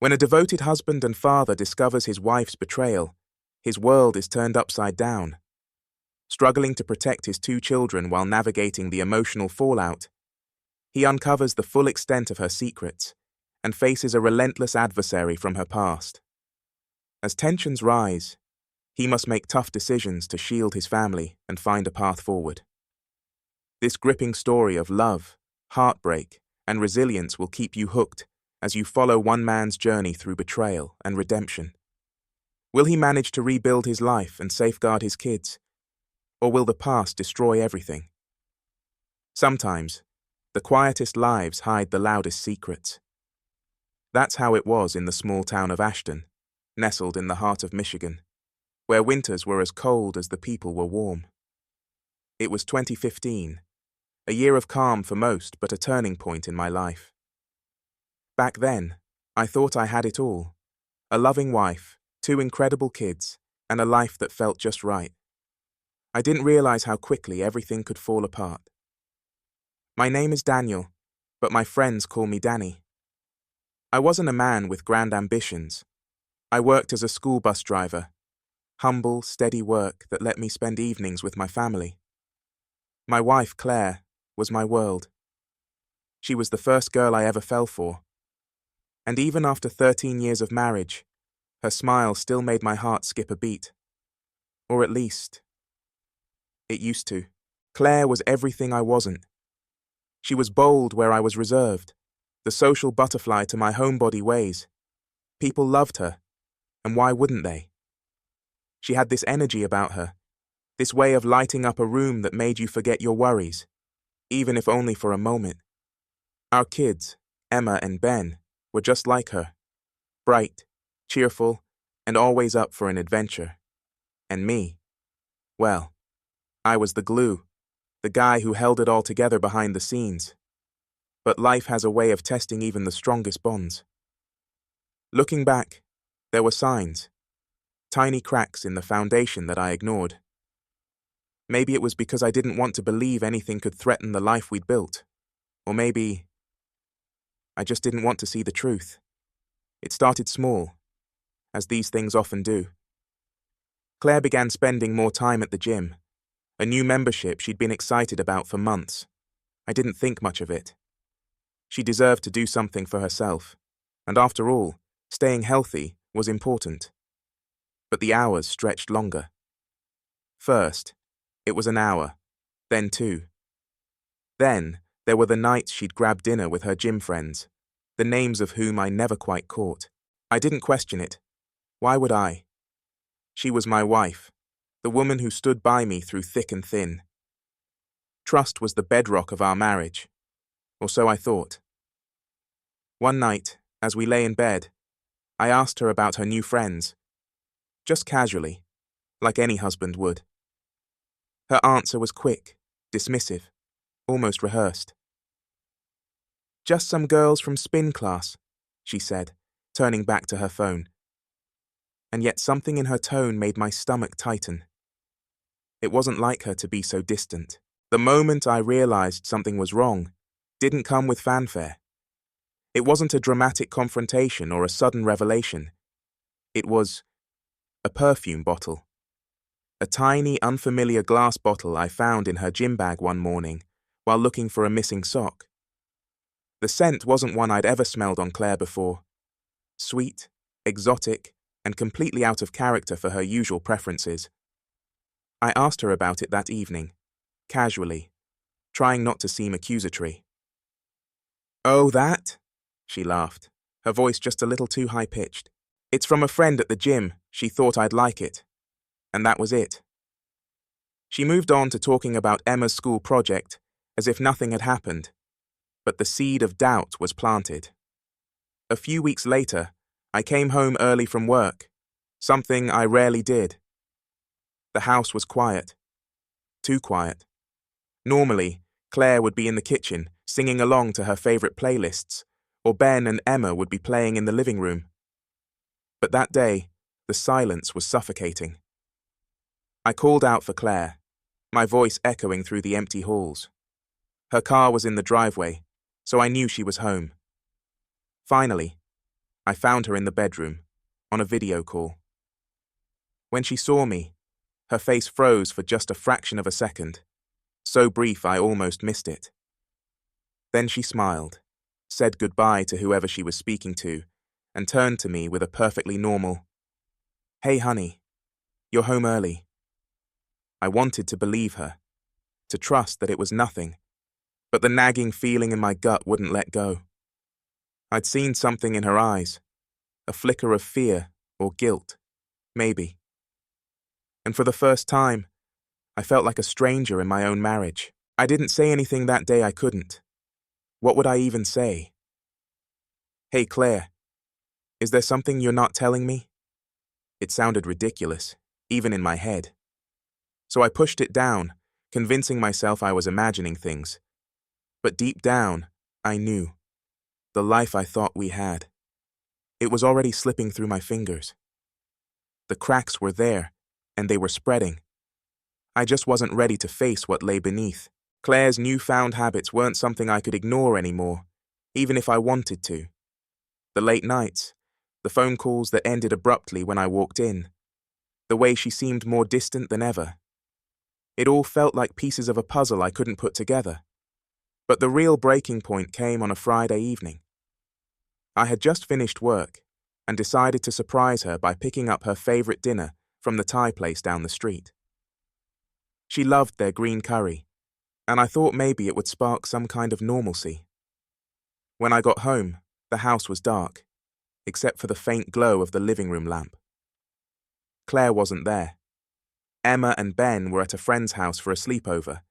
When a devoted husband and father discovers his wife's betrayal, his world is turned upside down. Struggling to protect his 2 children while navigating the emotional fallout, he uncovers the full extent of her secrets and faces a relentless adversary from her past. As tensions rise, he must make tough decisions to shield his family and find a path forward. This gripping story of love, heartbreak, and resilience will keep you hooked as you follow one man's journey through betrayal and redemption. Will he manage to rebuild his life and safeguard his kids? Or will the past destroy everything? Sometimes, the quietest lives hide the loudest secrets. That's how it was in the small town of Ashton, nestled in the heart of Michigan, where winters were as cold as the people were warm. It was 2015, a year of calm for most, but a turning point in my life. Back then, I thought I had it all: a loving wife, 2 incredible kids, and a life that felt just right. I didn't realize how quickly everything could fall apart. My name is Daniel, but my friends call me Danny. I wasn't a man with grand ambitions. I worked as a school bus driver, humble, steady work that let me spend evenings with my family. My wife, Claire, was my world. She was the first girl I ever fell for. And even after 13 years of marriage, her smile still made my heart skip a beat. Or at least, it used to. Claire was everything I wasn't. She was bold where I was reserved, the social butterfly to my homebody ways. People loved her, and why wouldn't they? She had this energy about her, this way of lighting up a room that made you forget your worries, even if only for a moment. Our kids, Emma and Ben, were just like her, bright, cheerful, and always up for an adventure. And me, well, I was the glue, the guy who held it all together behind the scenes. But life has a way of testing even the strongest bonds. Looking back, there were signs, tiny cracks in the foundation that I ignored. Maybe it was because I didn't want to believe anything could threaten the life we'd built. Or maybe I just didn't want to see the truth. It started small, as these things often do. Claire began spending more time at the gym, a new membership she'd been excited about for months. I didn't think much of it. She deserved to do something for herself, and after all, staying healthy was important. But the hours stretched longer. First, it was an hour, then 2. Then, there were the nights she'd grab dinner with her gym friends, the names of whom I never quite caught. I didn't question it. Why would I? She was my wife, the woman who stood by me through thick and thin. Trust was the bedrock of our marriage, or so I thought. One night, as we lay in bed, I asked her about her new friends, just casually, like any husband would. Her answer was quick, dismissive, almost rehearsed. "Just some girls from spin class," she said, turning back to her phone. And yet something in her tone made my stomach tighten. It wasn't like her to be so distant. The moment I realized something was wrong didn't come with fanfare. It wasn't a dramatic confrontation or a sudden revelation. It was a perfume bottle. A tiny, unfamiliar glass bottle I found in her gym bag one morning while looking for a missing sock. The scent wasn't one I'd ever smelled on Claire before. Sweet, exotic, and completely out of character for her usual preferences. I asked her about it that evening, casually, trying not to seem accusatory. "Oh, that?" she laughed, her voice just a little too high-pitched. "It's from a friend at the gym. She thought I'd like it. And that was it." She moved on to talking about Emma's school project, as if nothing had happened, but the seed of doubt was planted. A few weeks later, I came home early from work, something I rarely did. The house was quiet. Too quiet. Normally, Claire would be in the kitchen, singing along to her favorite playlists, or Ben and Emma would be playing in the living room. But that day, the silence was suffocating. I called out for Claire, my voice echoing through the empty halls. Her car was in the driveway, so I knew she was home. Finally, I found her in the bedroom, on a video call. When she saw me, her face froze for just a fraction of a second, so brief I almost missed it. Then she smiled, said goodbye to whoever she was speaking to, and turned to me with a perfectly normal, "Hey honey, you're home early." I wanted to believe her, to trust that it was nothing, but the nagging feeling in my gut wouldn't let go. I'd seen something in her eyes, a flicker of fear or guilt, maybe. And for the first time, I felt like a stranger in my own marriage. I didn't say anything that day I couldn't. What would I even say? "Hey Claire, is there something you're not telling me?" It sounded ridiculous, even in my head. So I pushed it down, convincing myself I was imagining things. But deep down, I knew. The life I thought we had. It was already slipping through my fingers. The cracks were there, and they were spreading. I just wasn't ready to face what lay beneath. Claire's newfound habits weren't something I could ignore anymore, even if I wanted to. The late nights, the phone calls that ended abruptly when I walked in, the way she seemed more distant than ever. It all felt like pieces of a puzzle I couldn't put together. But the real breaking point came on a Friday evening. I had just finished work and decided to surprise her by picking up her favorite dinner from the Thai place down the street. She loved their green curry, and I thought maybe it would spark some kind of normalcy. When I got home, the house was dark, except for the faint glow of the living room lamp. Claire wasn't there. Emma and Ben were at a friend's house for a sleepover,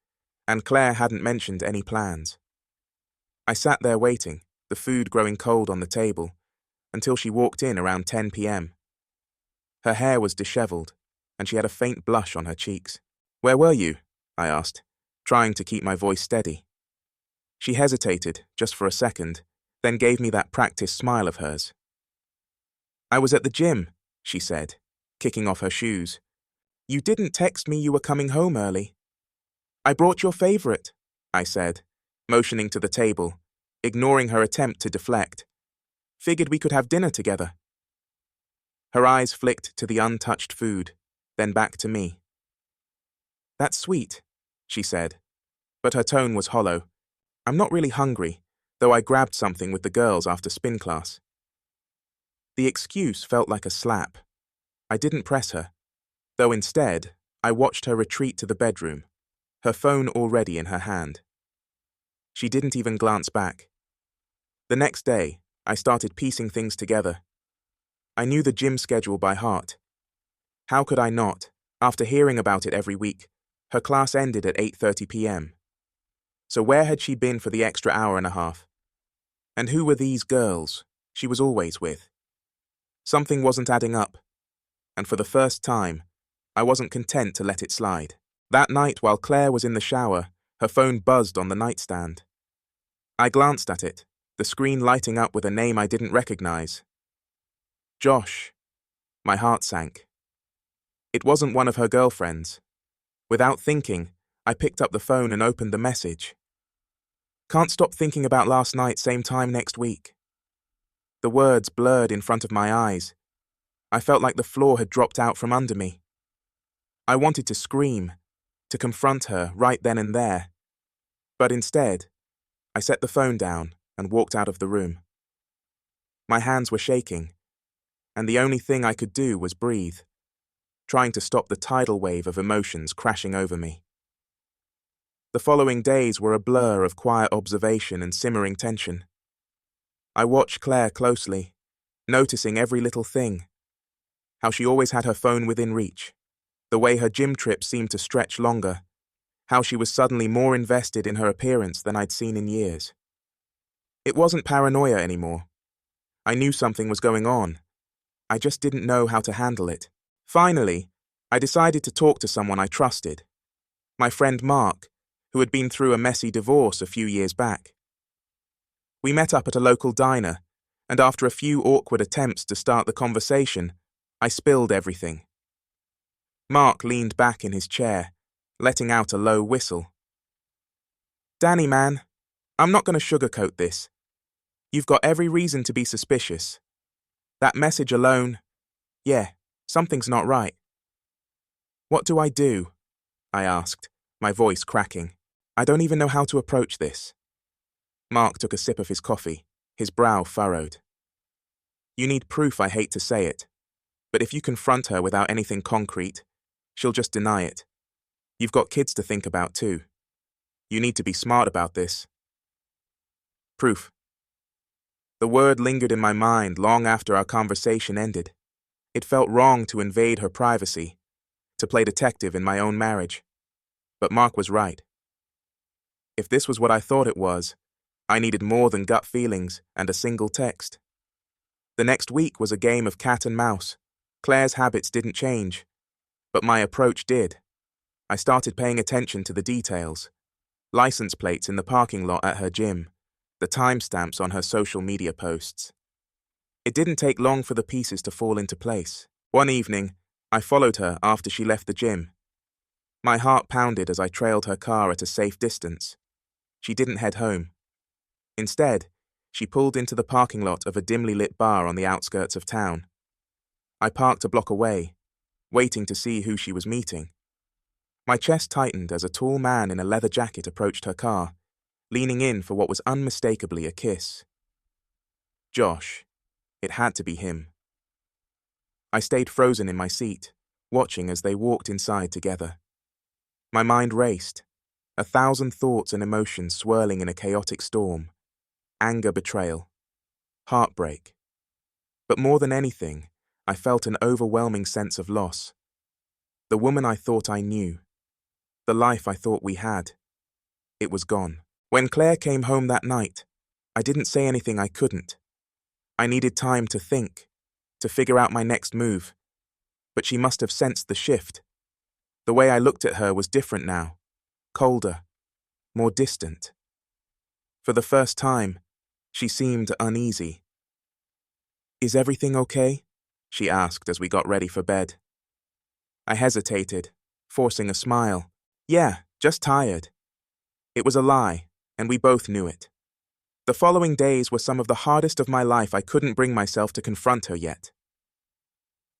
and Claire hadn't mentioned any plans. I sat there waiting, the food growing cold on the table, until she walked in around 10 p.m. Her hair was disheveled, and she had a faint blush on her cheeks. "Where were you?" I asked, trying to keep my voice steady. She hesitated, just for a second, then gave me that practiced smile of hers. "I was at the gym," she said, kicking off her shoes. "You didn't text me you were coming home early." "I brought your favorite," I said, motioning to the table, ignoring her attempt to deflect. "Figured we could have dinner together." Her eyes flicked to the untouched food, then back to me. "That's sweet," she said, but her tone was hollow. "I'm not really hungry, though I grabbed something with the girls after spin class." The excuse felt like a slap. I didn't press her, though instead, I watched her retreat to the bedroom, her phone already in her hand. She didn't even glance back. The next day, I started piecing things together. I knew the gym schedule by heart. How could I not, after hearing about it every week? Her class ended at 8:30 p.m. So where had she been for the extra hour and a half? And who were these girls she was always with? Something wasn't adding up, and for the first time, I wasn't content to let it slide. That night, while Claire was in the shower, her phone buzzed on the nightstand. I glanced at it, the screen lighting up with a name I didn't recognize. Josh. My heart sank. It wasn't one of her girlfriends. Without thinking, I picked up the phone and opened the message. "Can't stop thinking about last night, same time next week." The words blurred in front of my eyes. I felt like the floor had dropped out from under me. I wanted to scream, to confront her right then and there. But instead, I set the phone down and walked out of the room. My hands were shaking, and the only thing I could do was breathe, trying to stop the tidal wave of emotions crashing over me. The following days were a blur of quiet observation and simmering tension. I watched Claire closely, noticing every little thing. How she always had her phone within reach, the way her gym trips seemed to stretch longer, how she was suddenly more invested in her appearance than I'd seen in years. It wasn't paranoia anymore. I knew something was going on. I just didn't know how to handle it. Finally, I decided to talk to someone I trusted. My friend Mark, who had been through a messy divorce a few years back. We met up at a local diner, and after a few awkward attempts to start the conversation, I spilled everything. Mark leaned back in his chair, letting out a low whistle. "Danny, man, I'm not going to sugarcoat this. You've got every reason to be suspicious. That message alone, yeah, something's not right. What do I do? I asked, my voice cracking. I don't even know how to approach this. Mark took a sip of his coffee, his brow furrowed. You need proof, I hate to say it. But if you confront her without anything concrete, she'll just deny it. You've got kids to think about too. You need to be smart about this. Proof. The word lingered in my mind long after our conversation ended. It felt wrong to invade her privacy, to play detective in my own marriage. But Mark was right. If this was what I thought it was, I needed more than gut feelings and a single text. The next week was a game of cat and mouse. Claire's habits didn't change, but my approach did. I started paying attention to the details. License plates in the parking lot at her gym, the timestamps on her social media posts. It didn't take long for the pieces to fall into place. One evening, I followed her after she left the gym. My heart pounded as I trailed her car at a safe distance. She didn't head home. Instead, she pulled into the parking lot of a dimly lit bar on the outskirts of town. I parked a block away, waiting to see who she was meeting. My chest tightened as a tall man in a leather jacket approached her car, leaning in for what was unmistakably a kiss. Josh. It had to be him. I stayed frozen in my seat, watching as they walked inside together. My mind raced, 1,000 thoughts and emotions swirling in a chaotic storm. Anger, betrayal, heartbreak. But more than anything, I felt an overwhelming sense of loss. The woman I thought I knew, the life I thought we had, it was gone. When Claire came home that night, I didn't say anything I couldn't. I needed time to think, to figure out my next move. But she must have sensed the shift. The way I looked at her was different now, colder, more distant. For the first time, she seemed uneasy. Is everything okay? She asked as we got ready for bed. I hesitated, forcing a smile. Yeah, just tired. It was a lie, and we both knew it. The following days were some of the hardest of my life. I couldn't bring myself to confront her yet.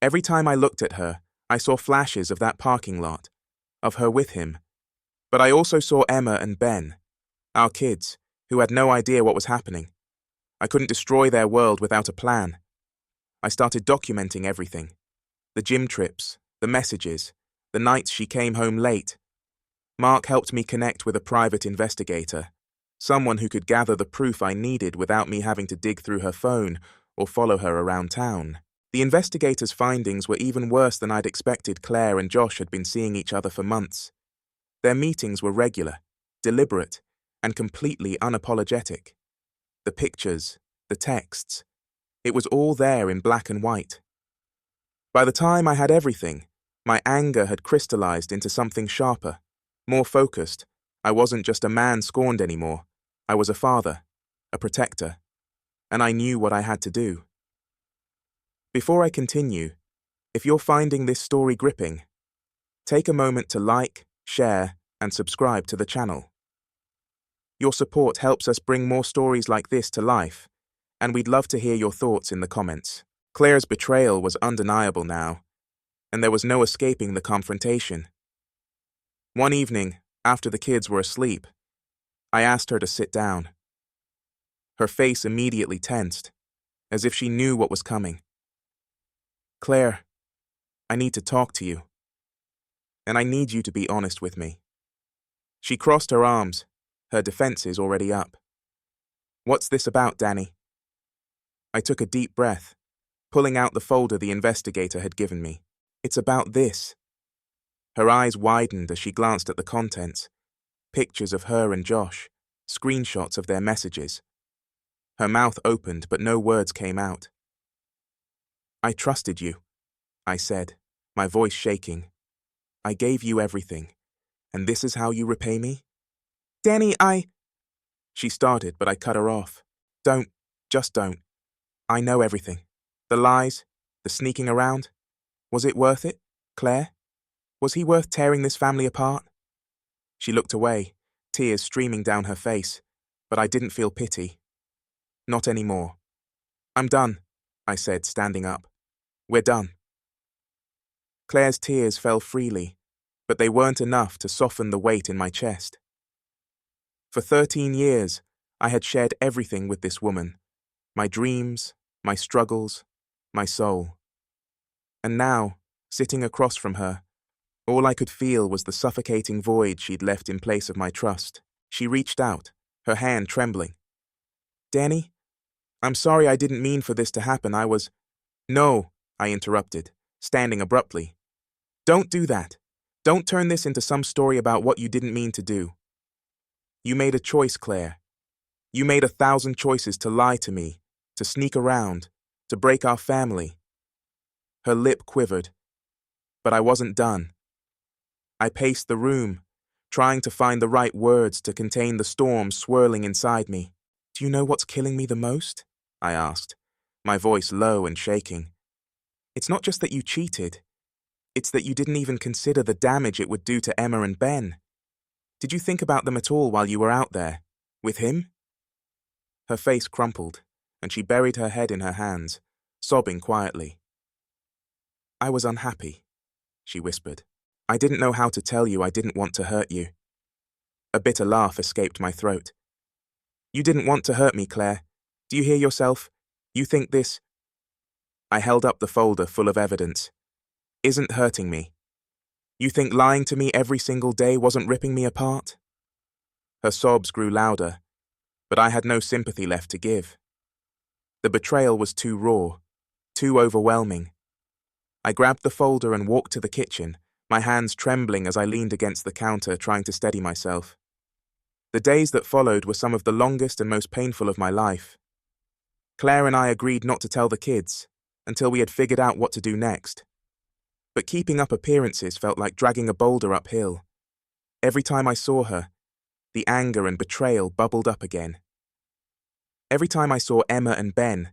Every time I looked at her, I saw flashes of that parking lot, of her with him. But I also saw Emma and Ben, our kids, who had no idea what was happening. I couldn't destroy their world without a plan. I started documenting everything. The gym trips, the messages, the nights she came home late. Mark helped me connect with a private investigator, someone who could gather the proof I needed without me having to dig through her phone or follow her around town. The investigator's findings were even worse than I'd expected. Claire and Josh had been seeing each other for months. Their meetings were regular, deliberate, and completely unapologetic. The pictures, the texts, it was all there in black and white. By the time I had everything, my anger had crystallized into something sharper, more focused. I wasn't just a man scorned anymore. I was a father, a protector, and I knew what I had to do. Before I continue, if you're finding this story gripping, take a moment to like, share, and subscribe to the channel. Your support helps us bring more stories like this to life, and we'd love to hear your thoughts in the comments. Claire's betrayal was undeniable now, and there was no escaping the confrontation. One evening, after the kids were asleep, I asked her to sit down. Her face immediately tensed, as if she knew what was coming. Claire, I need to talk to you, and I need you to be honest with me. She crossed her arms, her defenses already up. What's this about, Danny? I took a deep breath, pulling out the folder the investigator had given me. It's about this. Her eyes widened as she glanced at the contents, pictures of her and Josh, screenshots of their messages. Her mouth opened, but no words came out. I trusted you, I said, my voice shaking. I gave you everything, and this is how you repay me? Danny, She started, but I cut her off. Don't, just don't. I know everything. The lies, the sneaking around. Was it worth it, Claire? Was he worth tearing this family apart? She looked away, tears streaming down her face, but I didn't feel pity. Not anymore. I'm done, I said, standing up. We're done. Claire's tears fell freely, but they weren't enough to soften the weight in my chest. For 13 years, I had shared everything with this woman, my dreams, my struggles, my soul. And now, sitting across from her, all I could feel was the suffocating void she'd left in place of my trust. She reached out, her hand trembling. Danny, I'm sorry, I didn't mean for this to happen. No, I interrupted, standing abruptly. Don't do that. Don't turn this into some story about what you didn't mean to do. You made a choice, Claire. You made 1,000 choices to lie to me, to sneak around, to break our family. Her lip quivered, but I wasn't done. I paced the room, trying to find the right words to contain the storm swirling inside me. Do you know what's killing me the most? I asked, my voice low and shaking. It's not just that you cheated. It's that you didn't even consider the damage it would do to Emma and Ben. Did you think about them at all while you were out there, with him? Her face crumpled, and she buried her head in her hands, sobbing quietly. I was unhappy, she whispered. I didn't know how to tell you I didn't want to hurt you. A bitter laugh escaped my throat. You didn't want to hurt me, Claire. Do you hear yourself? You think this? I held up the folder full of evidence. Isn't hurting me. You think lying to me every single day wasn't ripping me apart? Her sobs grew louder, but I had no sympathy left to give. The betrayal was too raw, too overwhelming. I grabbed the folder and walked to the kitchen, my hands trembling as I leaned against the counter trying to steady myself. The days that followed were some of the longest and most painful of my life. Claire and I agreed not to tell the kids until we had figured out what to do next. But keeping up appearances felt like dragging a boulder uphill. Every time I saw her, the anger and betrayal bubbled up again. Every time I saw Emma and Ben,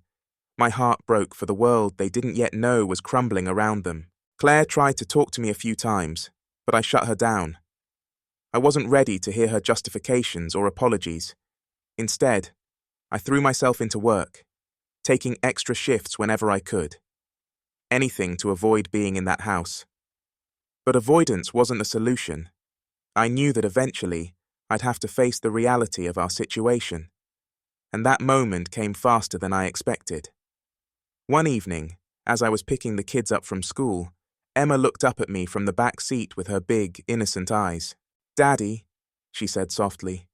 my heart broke for the world they didn't yet know was crumbling around them. Claire tried to talk to me a few times, but I shut her down. I wasn't ready to hear her justifications or apologies. Instead, I threw myself into work, taking extra shifts whenever I could. Anything to avoid being in that house. But avoidance wasn't a solution. I knew that eventually I'd have to face the reality of our situation. And that moment came faster than I expected. One evening, as I was picking the kids up from school, Emma looked up at me from the back seat with her big, innocent eyes. Daddy, she said softly,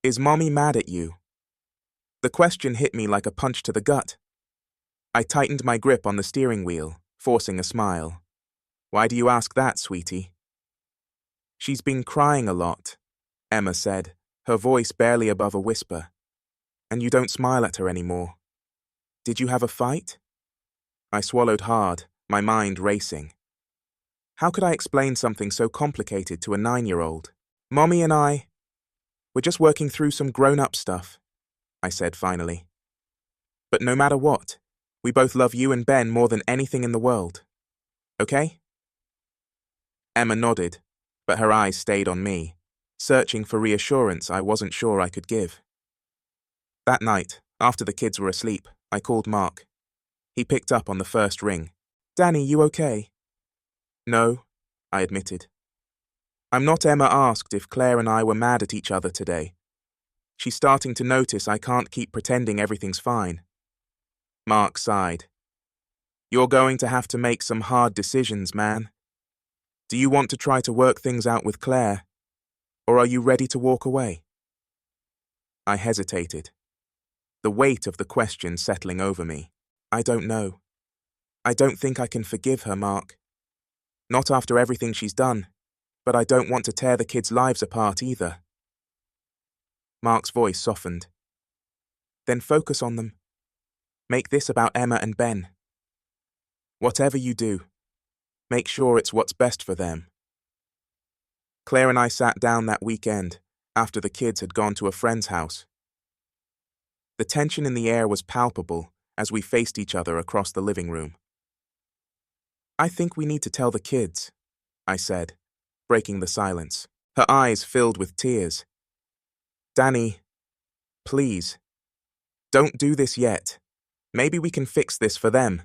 is Mommy mad at you? The question hit me like a punch to the gut. I tightened my grip on the steering wheel, forcing a smile. Why do you ask that, sweetie? She's been crying a lot, Emma said, her voice barely above a whisper. And you don't smile at her anymore. Did you have a fight? I swallowed hard, my mind racing. How could I explain something so complicated to a 9-year-old? Mommy and we're just working through some grown-up stuff, I said finally. But no matter what, we both love you and Ben more than anything in the world. Okay? Emma nodded, but her eyes stayed on me, searching for reassurance I wasn't sure I could give. That night, after the kids were asleep, I called Mark. He picked up on the first ring. Danny, you okay? No, I admitted. I'm not. Emma asked if Claire and I were mad at each other today. She's starting to notice I can't keep pretending everything's fine. Mark sighed. You're going to have to make some hard decisions, man. Do you want to try to work things out with Claire, or are you ready to walk away? I hesitated, the weight of the question settling over me. I don't know. I don't think I can forgive her, Mark. Not after everything she's done, but I don't want to tear the kids' lives apart either. Mark's voice softened. Then focus on them. Make this about Emma and Ben. Whatever you do, make sure it's what's best for them. Claire and I sat down that weekend after the kids had gone to a friend's house. The tension in the air was palpable as we faced each other across the living room. I think we need to tell the kids, I said, breaking the silence. Her eyes filled with tears. Danny, please, don't do this yet. Maybe we can fix this for them.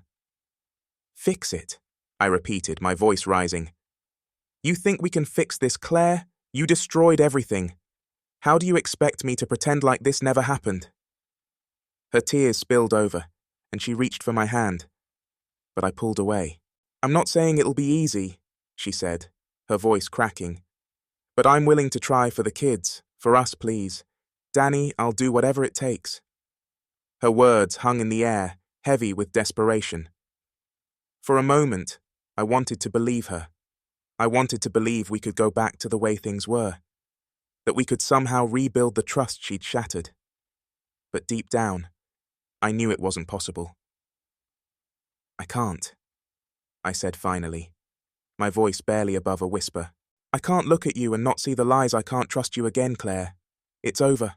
Fix it, I repeated, my voice rising. You think we can fix this, Claire? You destroyed everything. How do you expect me to pretend like this never happened? Her tears spilled over, and she reached for my hand. But I pulled away. I'm not saying it'll be easy, she said, her voice cracking. But I'm willing to try for the kids, for us, please. Danny, I'll do whatever it takes. Her words hung in the air, heavy with desperation. For a moment, I wanted to believe her. I wanted to believe we could go back to the way things were, that we could somehow rebuild the trust she'd shattered. But deep down, I knew it wasn't possible. I can't, I said finally, my voice barely above a whisper. I can't look at you and not see the lies. I can't trust you again, Claire. It's over.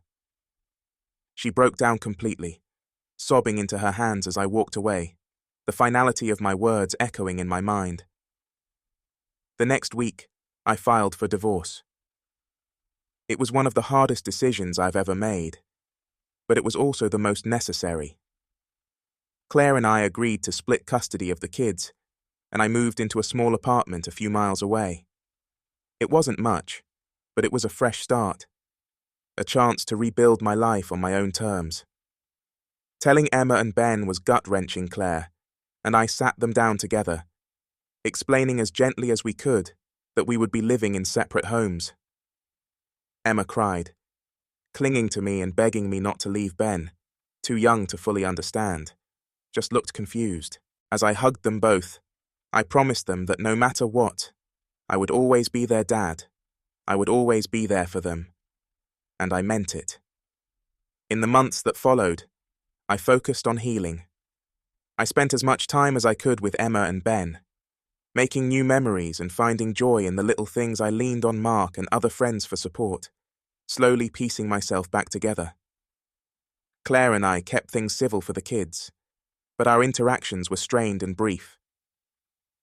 She broke down completely, sobbing into her hands as I walked away, the finality of my words echoing in my mind. The next week, I filed for divorce. It was one of the hardest decisions I've ever made, but it was also the most necessary. Claire and I agreed to split custody of the kids, and I moved into a small apartment a few miles away. It wasn't much, but it was a fresh start, a chance to rebuild my life on my own terms. Telling Emma and Ben was gut-wrenching, Claire, and I sat them down together, explaining as gently as we could that we would be living in separate homes. Emma cried, clinging to me and begging me not to leave Ben, too young to fully understand, just looked confused. As I hugged them both, I promised them that no matter what, I would always be their dad. I would always be there for them. And I meant it. In the months that followed, I focused on healing. I spent as much time as I could with Emma and Ben, making new memories and finding joy in the little things. I leaned on Mark and other friends for support, slowly piecing myself back together. Claire and I kept things civil for the kids, but our interactions were strained and brief.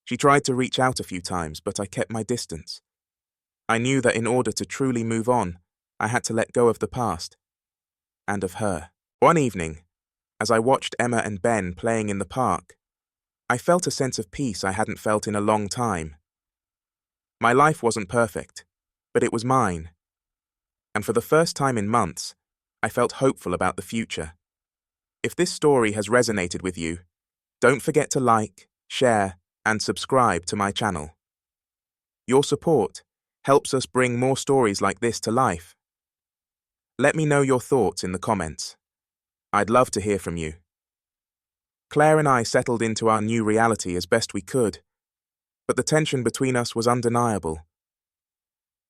She tried to reach out a few times, but I kept my distance. I knew that in order to truly move on, I had to let go of the past, and of her. One evening, as I watched Emma and Ben playing in the park, I felt a sense of peace I hadn't felt in a long time. My life wasn't perfect, but it was mine. And for the first time in months, I felt hopeful about the future. If this story has resonated with you, don't forget to like, share, and subscribe to my channel. Your support helps us bring more stories like this to life. Let me know your thoughts in the comments. I'd love to hear from you. Claire and I settled into our new reality as best we could, but the tension between us was undeniable.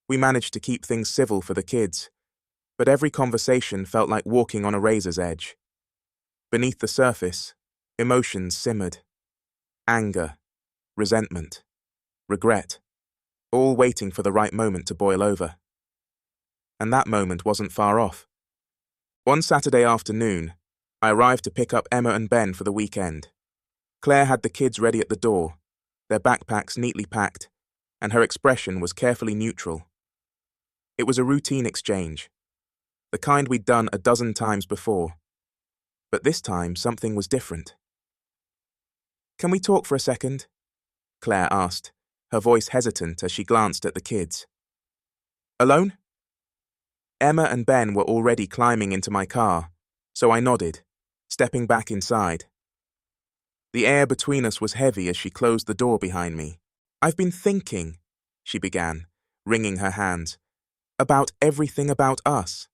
We managed to keep things civil for the kids, but every conversation felt like walking on a razor's edge. Beneath the surface, emotions simmered. Anger, resentment, regret, all waiting for the right moment to boil over. And that moment wasn't far off. One Saturday afternoon, I arrived to pick up Emma and Ben for the weekend. Claire had the kids ready at the door, their backpacks neatly packed, and her expression was carefully neutral. It was a routine exchange, the kind we'd done a dozen times before. But this time, something was different. "Can we talk for a second?" Claire asked, her voice hesitant as she glanced at the kids. "Alone?" Emma and Ben were already climbing into my car, so I nodded, stepping back inside. The air between us was heavy as she closed the door behind me. "I've been thinking," she began, wringing her hands, "about everything about us."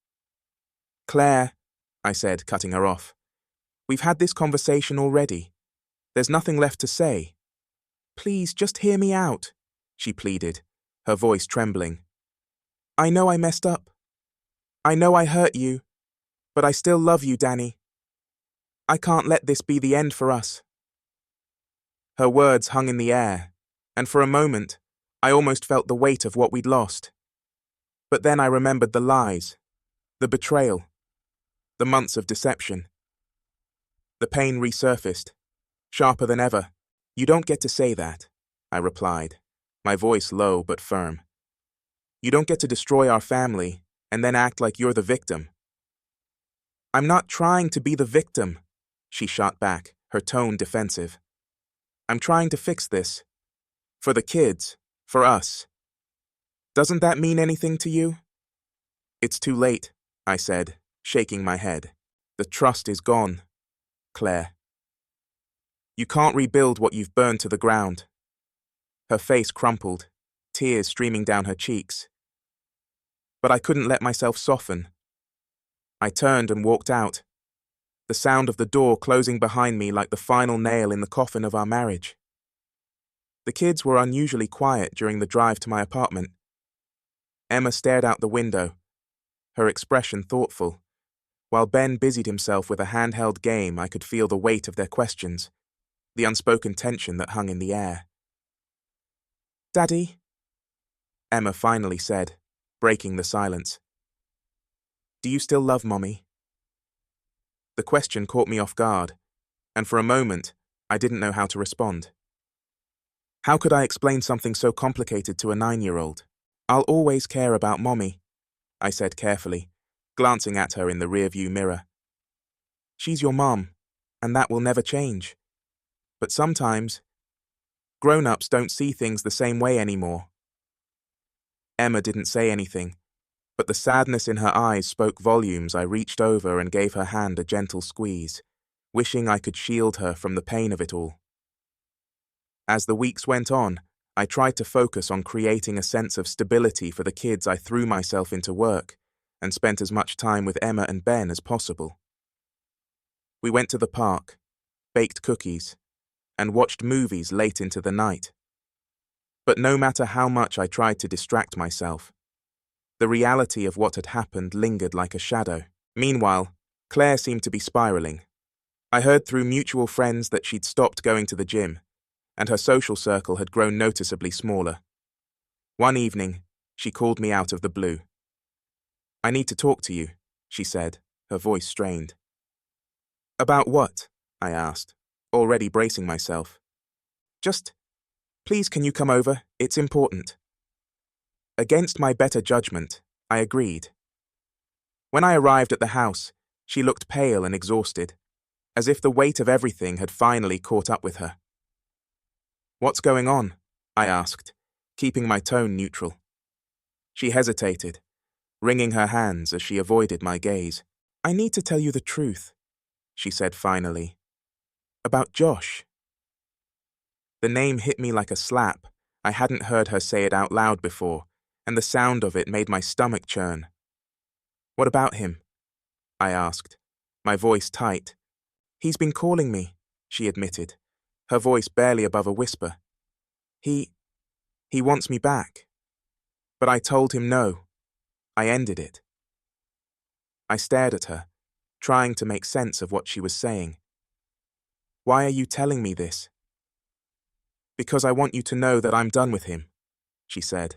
"Claire," I said, cutting her off, "we've had this conversation already. There's nothing left to say. Please, just hear me out," she pleaded, her voice trembling. "I know I messed up. I know I hurt you, but I still love you, Danny. I can't let this be the end for us." Her words hung in the air, and for a moment, I almost felt the weight of what we'd lost. But then I remembered the lies, the betrayal, the months of deception. The pain resurfaced, sharper than ever. "You don't get to say that," I replied, my voice low but firm. "You don't get to destroy our family and then act like you're the victim." "I'm not trying to be the victim," she shot back, her tone defensive. I'm trying to fix this. For the kids. For us. Doesn't that mean anything to you? It's too late, I said, shaking my head. The trust is gone, Claire. You can't rebuild what you've burned to the ground. Her face crumpled, tears streaming down her cheeks. But I couldn't let myself soften. I turned and walked out, the sound of the door closing behind me like the final nail in the coffin of our marriage. The kids were unusually quiet during the drive to my apartment. Emma stared out the window, her expression thoughtful. While Ben busied himself with a handheld game, I could feel the weight of their questions, the unspoken tension that hung in the air. Daddy? Emma finally said, breaking the silence. Do you still love Mommy? The question caught me off guard, and for a moment, I didn't know how to respond. How could I explain something so complicated to a 9-year-old? I'll always care about Mommy, I said carefully, glancing at her in the rearview mirror. She's your mom, and that will never change. But sometimes, grown-ups don't see things the same way anymore. Emma didn't say anything, but the sadness in her eyes spoke volumes. I reached over and gave her hand a gentle squeeze, wishing I could shield her from the pain of it all. As the weeks went on, I tried to focus on creating a sense of stability for the kids. I threw myself into work and spent as much time with Emma and Ben as possible. We went to the park, baked cookies, and watched movies late into the night. But no matter how much I tried to distract myself, the reality of what had happened lingered like a shadow. Meanwhile, Claire seemed to be spiraling. I heard through mutual friends that she'd stopped going to the gym, and her social circle had grown noticeably smaller. One evening, she called me out of the blue. I need to talk to you, she said, her voice strained. About what? I asked, already bracing myself. Just, please can you come over? It's important. Against my better judgment, I agreed. When I arrived at the house, she looked pale and exhausted, as if the weight of everything had finally caught up with her. What's going on? I asked, keeping my tone neutral. She hesitated, wringing her hands as she avoided my gaze. I need to tell you the truth, she said finally. About Josh. The name hit me like a slap. I hadn't heard her say it out loud before, and the sound of it made my stomach churn. What about him? I asked, my voice tight. He's been calling me, she admitted, her voice barely above a whisper. He wants me back. But I told him no. I ended it. I stared at her, trying to make sense of what she was saying. Why are you telling me this? Because I want you to know that I'm done with him, she said,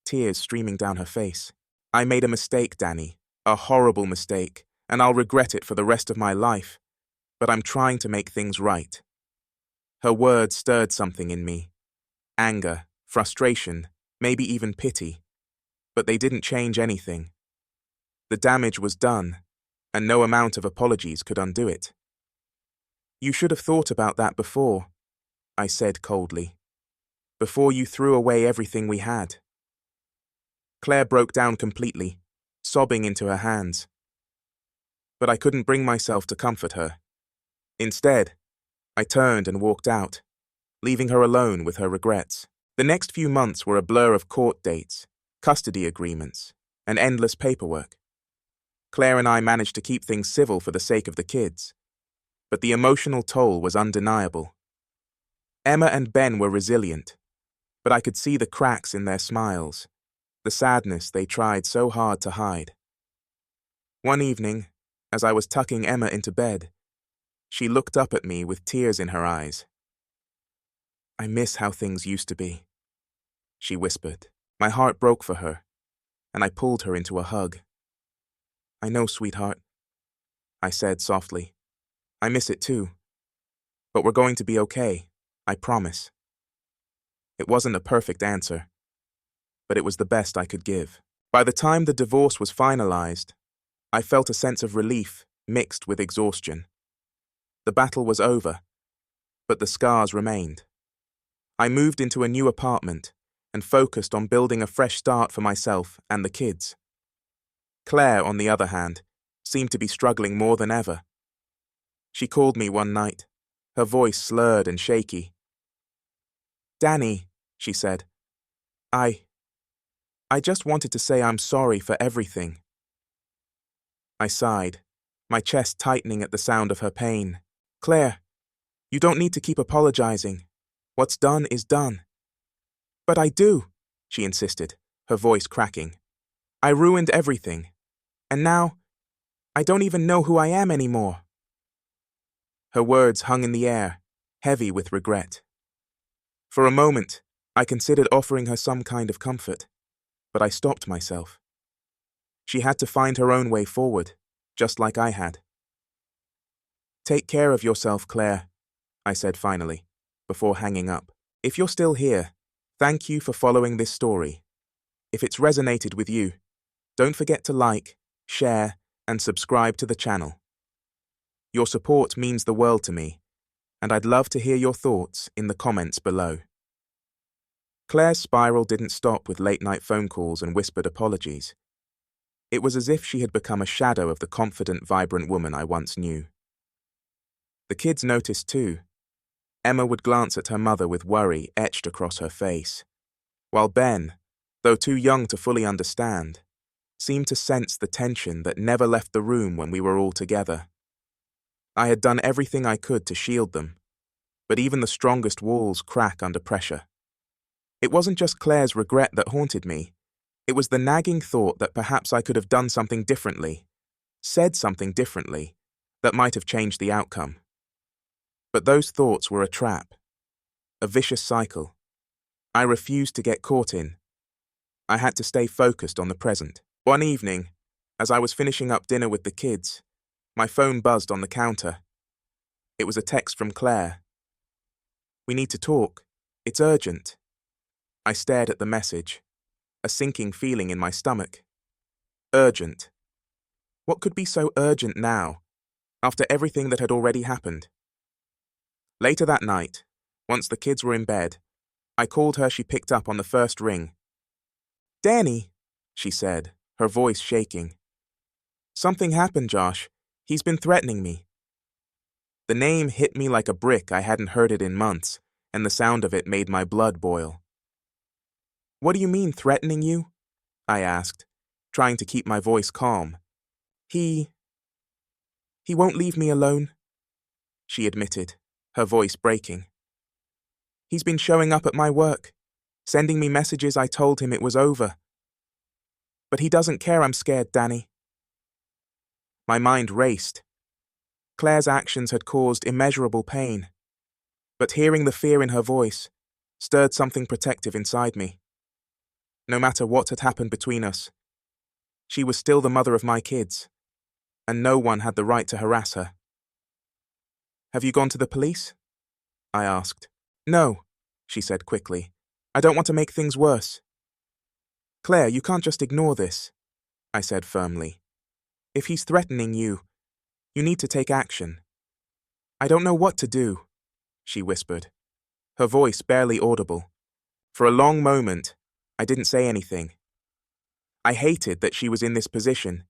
tears streaming down her face. I made a mistake, Danny, a horrible mistake, and I'll regret it for the rest of my life, but I'm trying to make things right. Her words stirred something in me. Anger, frustration, maybe even pity. But they didn't change anything. The damage was done, and no amount of apologies could undo it. You should have thought about that before, I said coldly. Before you threw away everything we had. Claire broke down completely, sobbing into her hands. But I couldn't bring myself to comfort her. Instead, I turned and walked out, leaving her alone with her regrets. The next few months were a blur of court dates, custody agreements, and endless paperwork. Claire and I managed to keep things civil for the sake of the kids, but the emotional toll was undeniable. Emma and Ben were resilient, but I could see the cracks in their smiles, the sadness they tried so hard to hide. One evening, as I was tucking Emma into bed, she looked up at me with tears in her eyes. I miss how things used to be, she whispered. My heart broke for her, and I pulled her into a hug. I know, sweetheart, I said softly. I miss it too. But we're going to be okay, I promise. It wasn't a perfect answer, but it was the best I could give. By the time the divorce was finalized, I felt a sense of relief mixed with exhaustion. The battle was over, but the scars remained. I moved into a new apartment and focused on building a fresh start for myself and the kids. Claire, on the other hand, seemed to be struggling more than ever. She called me one night, her voice slurred and shaky. "Danny," she said, I just wanted to say I'm sorry for everything." I sighed, my chest tightening at the sound of her pain. "Claire, you don't need to keep apologizing. What's done is done." "But I do," she insisted, her voice cracking. "I ruined everything. And now, I don't even know who I am anymore." Her words hung in the air, heavy with regret. For a moment, I considered offering her some kind of comfort, but I stopped myself. She had to find her own way forward, just like I had. "Take care of yourself, Claire," I said finally, before hanging up. "If you're still here, thank you for following this story. If it's resonated with you, don't forget to like, share, and subscribe to the channel. Your support means the world to me, and I'd love to hear your thoughts in the comments below." Claire's spiral didn't stop with late-night phone calls and whispered apologies. It was as if she had become a shadow of the confident, vibrant woman I once knew. The kids noticed too. Emma would glance at her mother with worry etched across her face, while Ben, though too young to fully understand, seemed to sense the tension that never left the room when we were all together. I had done everything I could to shield them, but even the strongest walls crack under pressure. It wasn't just Claire's regret that haunted me. It was the nagging thought that perhaps I could have done something differently, said something differently, that might have changed the outcome. But those thoughts were a trap, a vicious cycle. I refused to get caught in. I had to stay focused on the present. One evening, as I was finishing up dinner with the kids, my phone buzzed on the counter. It was a text from Claire. "We need to talk. It's urgent." I stared at the message, a sinking feeling in my stomach. Urgent. What could be so urgent now, after everything that had already happened? Later that night, once the kids were in bed, I called her. She picked up on the first ring. "Danny," she said, her voice shaking. "Something happened, Josh. He's been threatening me." The name hit me like a brick. I hadn't heard it in months, and the sound of it made my blood boil. "What do you mean, threatening you?" I asked, trying to keep my voice calm. He won't leave me alone," she admitted, her voice breaking. "He's been showing up at my work, sending me messages. I told him it was over. But he doesn't care I'm scared, Danny." My mind raced. Claire's actions had caused immeasurable pain, but hearing the fear in her voice stirred something protective inside me. No matter what had happened between us, she was still the mother of my kids, and no one had the right to harass her. "Have you gone to the police?" I asked. "No," she said quickly. "I don't want to make things worse." "Claire, you can't just ignore this," I said firmly. "If he's threatening you, you need to take action." "I don't know what to do," she whispered, her voice barely audible. For a long moment, I didn't say anything. I hated that she was in this position,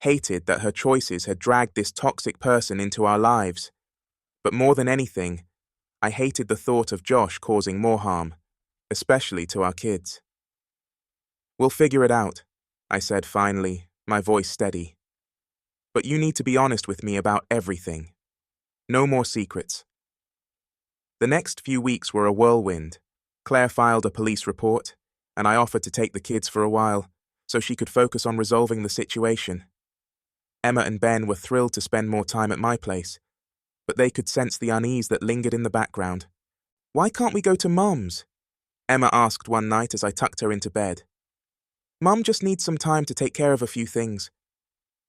hated that her choices had dragged this toxic person into our lives. But more than anything, I hated the thought of Josh causing more harm, especially to our kids. "We'll figure it out," I said finally, my voice steady. "But you need to be honest with me about everything. No more secrets." The next few weeks were a whirlwind. Claire filed a police report, and I offered to take the kids for a while, so she could focus on resolving the situation. Emma and Ben were thrilled to spend more time at my place, but they could sense the unease that lingered in the background. "Why can't we go to Mum's?" Emma asked one night as I tucked her into bed. "Mum just needs some time to take care of a few things,"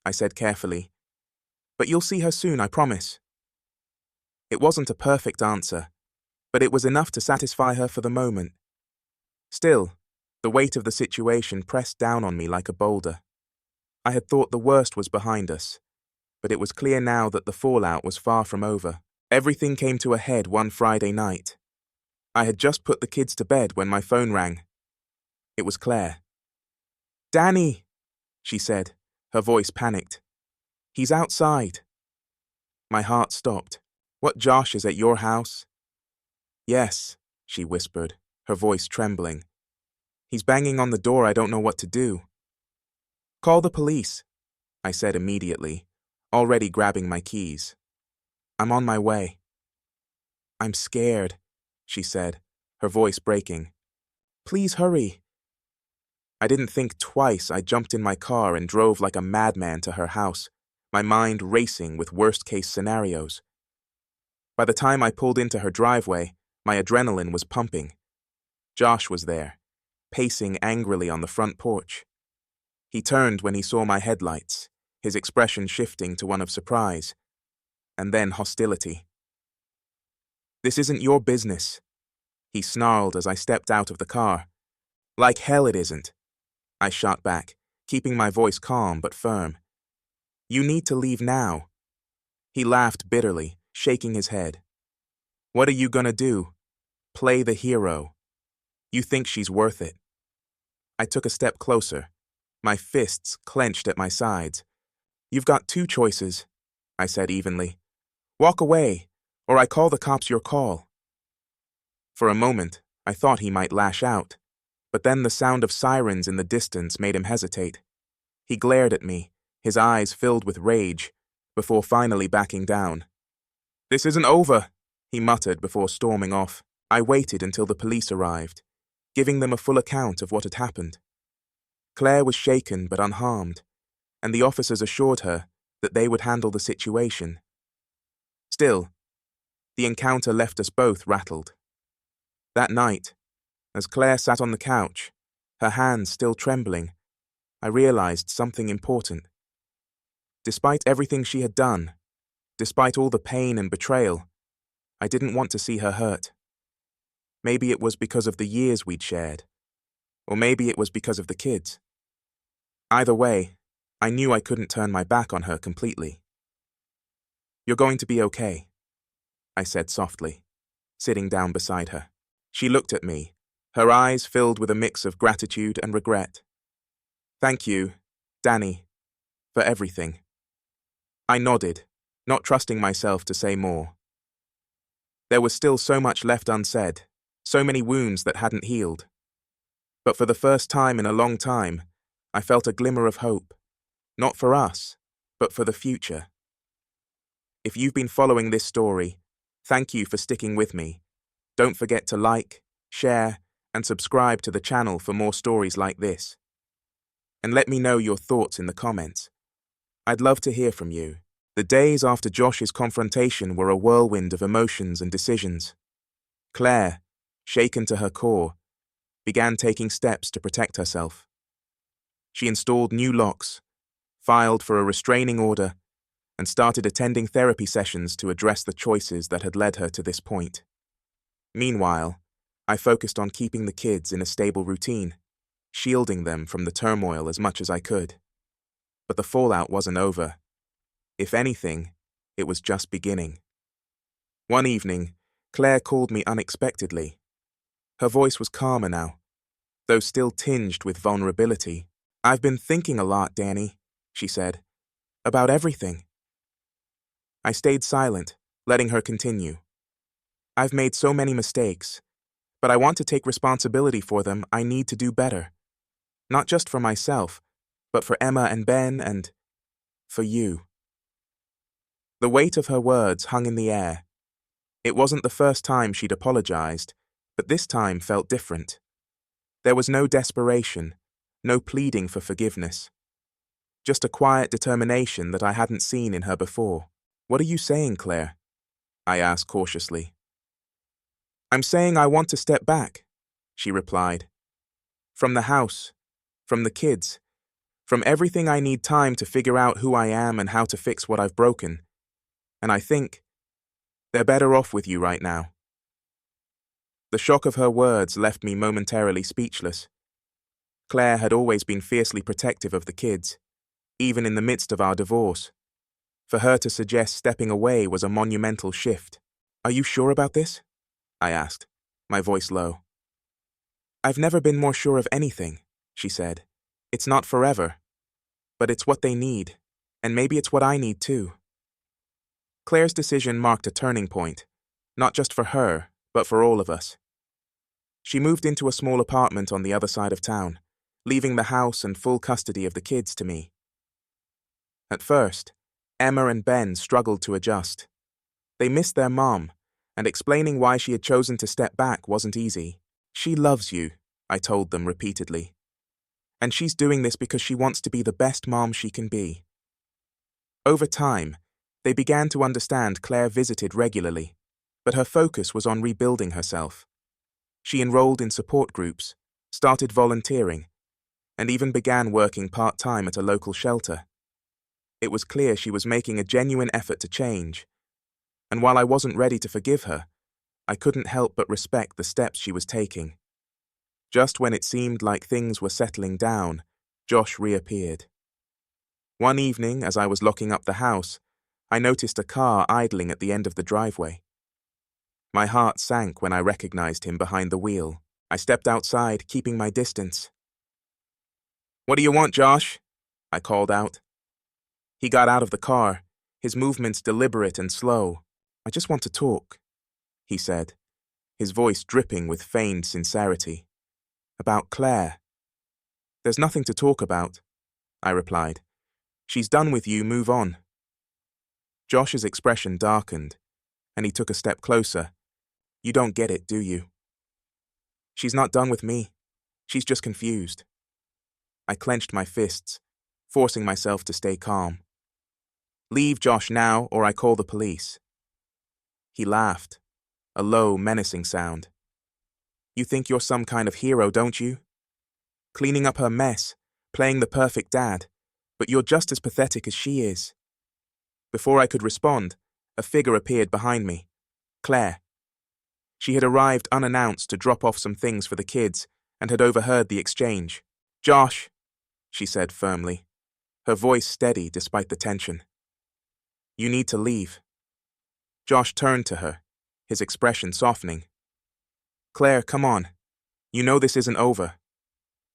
I said carefully. "But you'll see her soon, I promise." It wasn't a perfect answer, but it was enough to satisfy her for the moment. Still, the weight of the situation pressed down on me like a boulder. I had thought the worst was behind us, but it was clear now that the fallout was far from over. Everything came to a head one Friday night. I had just put the kids to bed when my phone rang. It was Claire. "Danny," she said, her voice panicked. "He's outside." My heart stopped. "What, Josh is at your house?" "Yes," she whispered, her voice trembling. "He's banging on the door. I don't know what to do." "Call the police," I said immediately, already grabbing my keys. "I'm on my way." "I'm scared," she said, her voice breaking. "Please hurry." I didn't think twice. I jumped in my car and drove like a madman to her house, my mind racing with worst-case scenarios. By the time I pulled into her driveway, my adrenaline was pumping. Josh was there, pacing angrily on the front porch. He turned when he saw my headlights, his expression shifting to one of surprise, and then hostility. "This isn't your business," he snarled as I stepped out of the car. "Like hell it isn't," I shot back, keeping my voice calm but firm. "You need to leave now." He laughed bitterly, shaking his head. "What are you gonna do? Play the hero? You think she's worth it?" I took a step closer, my fists clenched at my sides. "You've got two choices," I said evenly. "Walk away, or I call the cops your call." For a moment, I thought he might lash out, but then the sound of sirens in the distance made him hesitate. He glared at me, his eyes filled with rage, before finally backing down. "This isn't over," he muttered before storming off. I waited until the police arrived, giving them a full account of what had happened. Claire was shaken but unharmed, and the officers assured her that they would handle the situation. Still, the encounter left us both rattled. That night, as Claire sat on the couch, her hands still trembling, I realized something important. Despite everything she had done, despite all the pain and betrayal, I didn't want to see her hurt. Maybe it was because of the years we'd shared, or maybe it was because of the kids. Either way, I knew I couldn't turn my back on her completely. "You're going to be okay," I said softly, sitting down beside her. She looked at me, her eyes filled with a mix of gratitude and regret. "Thank you, Danny, for everything." I nodded, not trusting myself to say more. There was still so much left unsaid, so many wounds that hadn't healed. But for the first time in a long time, I felt a glimmer of hope, not for us, but for the future. If you've been following this story, thank you for sticking with me. Don't forget to like, share, and subscribe to the channel for more stories like this. And let me know your thoughts in the comments. I'd love to hear from you. The days after Josh's confrontation were a whirlwind of emotions and decisions. Claire, shaken to her core, began taking steps to protect herself. She installed new locks, filed for a restraining order, and started attending therapy sessions to address the choices that had led her to this point. Meanwhile, I focused on keeping the kids in a stable routine, shielding them from the turmoil as much as I could. But the fallout wasn't over. If anything, it was just beginning. One evening, Claire called me unexpectedly. Her voice was calmer now, though still tinged with vulnerability. "I've been thinking a lot, Danny," she said, "about everything." I stayed silent, letting her continue. "I've made so many mistakes, but I want to take responsibility for them. I need to do better. Not just for myself, but for Emma and Ben and for you." The weight of her words hung in the air. It wasn't the first time she'd apologized, but this time felt different. There was no desperation, no pleading for forgiveness. Just a quiet determination that I hadn't seen in her before. "What are you saying, Claire?" I asked cautiously. "I'm saying I want to step back," she replied. "From the house, from the kids, from everything. I need time to figure out who I am and how to fix what I've broken. And I think they're better off with you right now." The shock of her words left me momentarily speechless. Claire had always been fiercely protective of the kids, even in the midst of our divorce. For her to suggest stepping away was a monumental shift. Are you sure about this? I asked, my voice low. I've never been more sure of anything, she said. It's not forever, but it's what they need, and maybe it's what I need too. Claire's decision marked a turning point, not just for her, but for all of us. She moved into a small apartment on the other side of town, leaving the house and full custody of the kids to me. At first, Emma and Ben struggled to adjust. They missed their mom, and explaining why she had chosen to step back wasn't easy. She loves you, I told them repeatedly. And she's doing this because she wants to be the best mom she can be. Over time, they began to understand Claire visited regularly, but her focus was on rebuilding herself. She enrolled in support groups, started volunteering, and even began working part-time at a local shelter. It was clear she was making a genuine effort to change, and while I wasn't ready to forgive her, I couldn't help but respect the steps she was taking. Just when it seemed like things were settling down, Josh reappeared. One evening, as I was locking up the house, I noticed a car idling at the end of the driveway. My heart sank when I recognized him behind the wheel. I stepped outside, keeping my distance. "What do you want, Josh?" I called out. He got out of the car, his movements deliberate and slow. "I just want to talk," he said, his voice dripping with feigned sincerity. "About Claire." "There's nothing to talk about," I replied. "She's done with you, move on." Josh's expression darkened, and he took a step closer. "You don't get it, do you?" "She's not done with me. She's just confused." I clenched my fists, forcing myself to stay calm. "Leave Josh now, or I call the police." He laughed, a low, menacing sound. "You think you're some kind of hero, don't you? Cleaning up her mess, playing the perfect dad, but you're just as pathetic as she is." Before I could respond, a figure appeared behind me. Claire. She had arrived unannounced to drop off some things for the kids and had overheard the exchange. "Josh," she said firmly, her voice steady despite the tension. "You need to leave." Josh turned to her, his expression softening. "Claire, come on. You know this isn't over.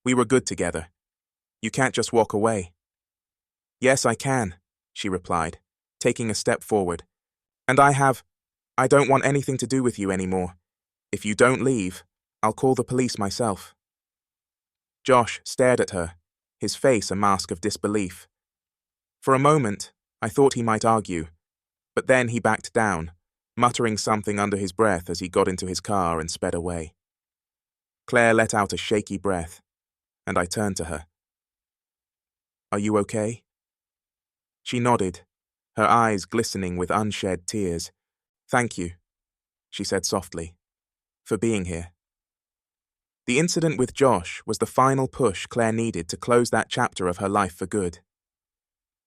We were good together. You can't just walk away." "Yes, I can," she replied, taking a step forward. "And I don't want anything to do with you anymore. If you don't leave, I'll call the police myself." Josh stared at her, his face a mask of disbelief. For a moment, I thought he might argue, but then he backed down, muttering something under his breath as he got into his car and sped away. Claire let out a shaky breath, and I turned to her. "Are you okay?" She nodded, her eyes glistening with unshed tears. "Thank you," she said softly, "for being here." The incident with Josh was the final push Claire needed to close that chapter of her life for good.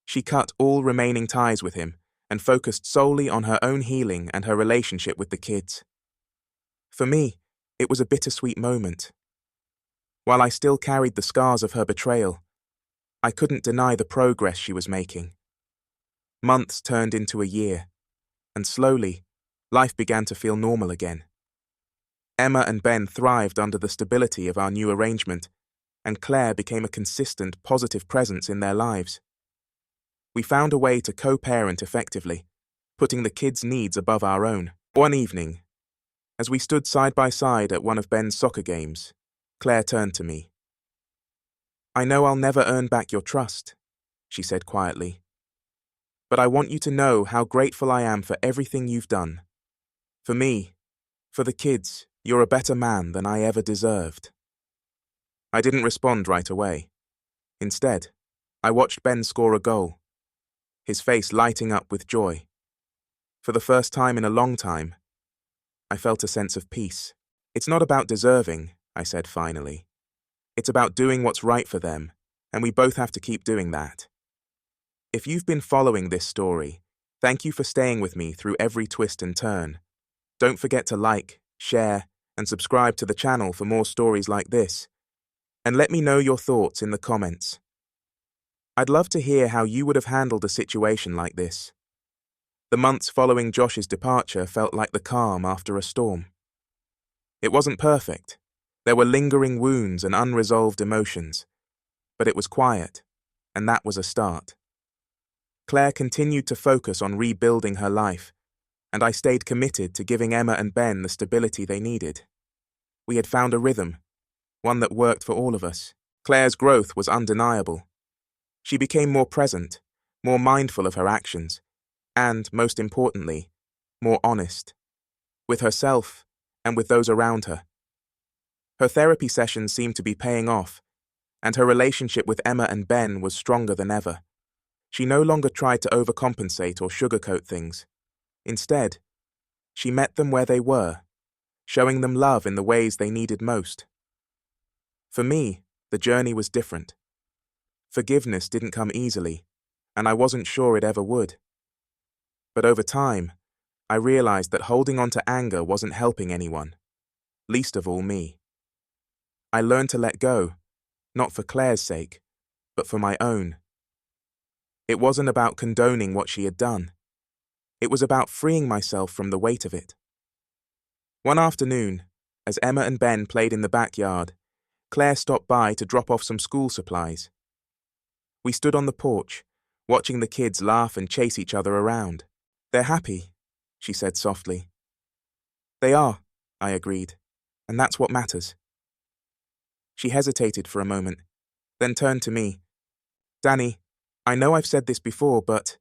She cut all remaining ties with him and focused solely on her own healing and her relationship with the kids. For me, it was a bittersweet moment. While I still carried the scars of her betrayal, I couldn't deny the progress she was making. Months turned into a year, and slowly, life began to feel normal again. Emma and Ben thrived under the stability of our new arrangement, and Claire became a consistent, positive presence in their lives. We found a way to co-parent effectively, putting the kids' needs above our own. One evening, as we stood side by side at one of Ben's soccer games, Claire turned to me. "I know I'll never earn back your trust," she said quietly, "but I want you to know how grateful I am for everything you've done. For me, for the kids, you're a better man than I ever deserved." I didn't respond right away. Instead, I watched Ben score a goal, his face lighting up with joy. For the first time in a long time, I felt a sense of peace. "It's not about deserving," I said finally. "It's about doing what's right for them, and we both have to keep doing that." If you've been following this story, thank you for staying with me through every twist and turn. Don't forget to like, share, and subscribe to the channel for more stories like this. And let me know your thoughts in the comments. I'd love to hear how you would have handled a situation like this. The months following Josh's departure felt like the calm after a storm. It wasn't perfect. There were lingering wounds and unresolved emotions. But it was quiet, and that was a start. Claire continued to focus on rebuilding her life, and I stayed committed to giving Emma and Ben the stability they needed. We had found a rhythm, one that worked for all of us. Claire's growth was undeniable. She became more present, more mindful of her actions, and, most importantly, more honest, with herself and with those around her. Her therapy sessions seemed to be paying off, and her relationship with Emma and Ben was stronger than ever. She no longer tried to overcompensate or sugarcoat things. Instead, she met them where they were, showing them love in the ways they needed most. For me, the journey was different. Forgiveness didn't come easily, and I wasn't sure it ever would. But over time, I realized that holding on to anger wasn't helping anyone, least of all me. I learned to let go, not for Claire's sake, but for my own. It wasn't about condoning what she had done. It was about freeing myself from the weight of it. One afternoon, as Emma and Ben played in the backyard, Claire stopped by to drop off some school supplies. We stood on the porch, watching the kids laugh and chase each other around. "They're happy," she said softly. "They are," I agreed, "and that's what matters." She hesitated for a moment, then turned to me. "Danny, I know I've said this before, but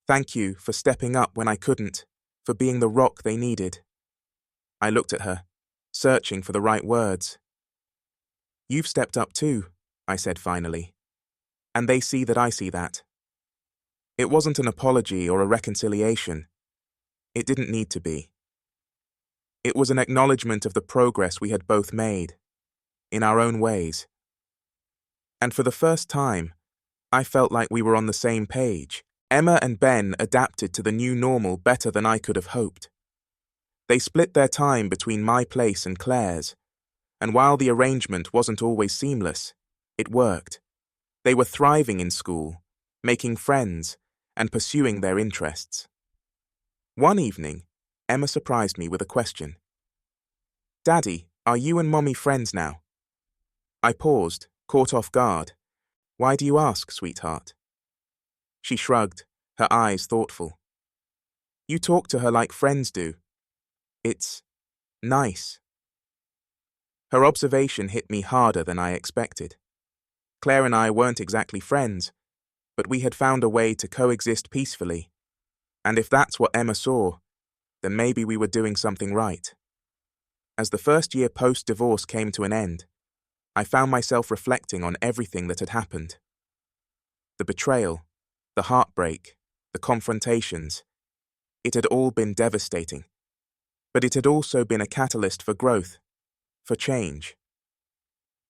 thank you for stepping up when I couldn't, for being the rock they needed." I looked at her, searching for the right words. "You've stepped up too," I said finally, "and they see that I see that." It wasn't an apology or a reconciliation. It didn't need to be. It was an acknowledgement of the progress we had both made, in our own ways. And for the first time, I felt like we were on the same page. Emma and Ben adapted to the new normal better than I could have hoped. They split their time between my place and Claire's, and while the arrangement wasn't always seamless, it worked. They were thriving in school, making friends, and pursuing their interests. One evening, Emma surprised me with a question. "Daddy, are you and Mommy friends now?" I paused, caught off guard. "Why do you ask, sweetheart?" She shrugged, her eyes thoughtful. "You talk to her like friends do. It's nice." Her observation hit me harder than I expected. Claire and I weren't exactly friends, but we had found a way to coexist peacefully. And if that's what Emma saw, then maybe we were doing something right. As the first year post-divorce came to an end, I found myself reflecting on everything that had happened. The betrayal, the heartbreak, the confrontations. It had all been devastating. But it had also been a catalyst for growth, for change.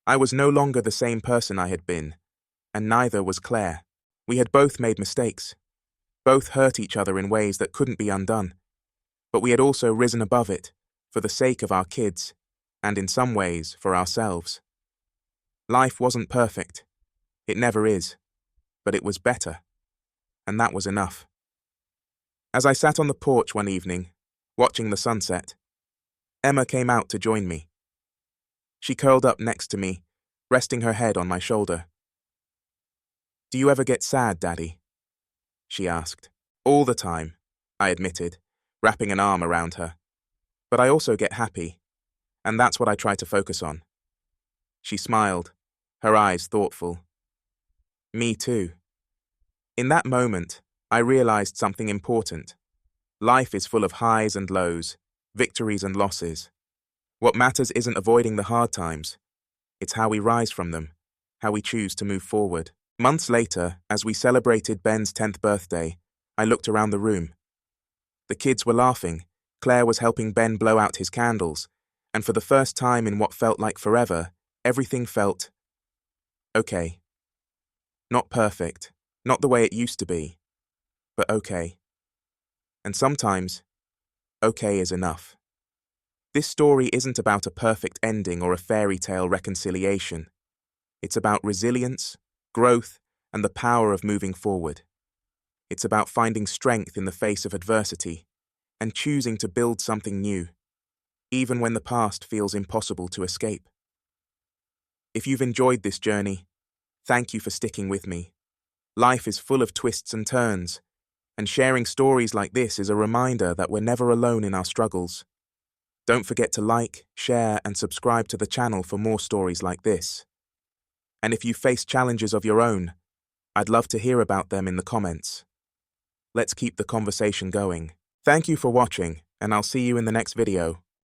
I was no longer the same person I had been, and neither was Claire. We had both made mistakes, both hurt each other in ways that couldn't be undone, but we had also risen above it, for the sake of our kids, and in some ways, for ourselves. Life wasn't perfect. It never is. But it was better. And that was enough. As I sat on the porch one evening, watching the sunset, Emma came out to join me. She curled up next to me, resting her head on my shoulder. "Do you ever get sad, Daddy?" she asked. "All the time," I admitted, wrapping an arm around her. "But I also get happy, and that's what I try to focus on." She smiled, her eyes thoughtful. "Me too." In that moment, I realized something important. Life is full of highs and lows, victories and losses. What matters isn't avoiding the hard times. It's how we rise from them, how we choose to move forward. Months later, as we celebrated Ben's 10th birthday, I looked around the room. The kids were laughing, Claire was helping Ben blow out his candles, and for the first time in what felt like forever, everything felt okay. Not perfect, not the way it used to be, but okay. And sometimes, okay is enough. This story isn't about a perfect ending or a fairy tale reconciliation. It's about resilience, growth, and the power of moving forward. It's about finding strength in the face of adversity and choosing to build something new, even when the past feels impossible to escape. If you've enjoyed this journey, thank you for sticking with me. Life is full of twists and turns, and sharing stories like this is a reminder that we're never alone in our struggles. Don't forget to like, share, and subscribe to the channel for more stories like this. And if you face challenges of your own, I'd love to hear about them in the comments. Let's keep the conversation going. Thank you for watching, and I'll see you in the next video.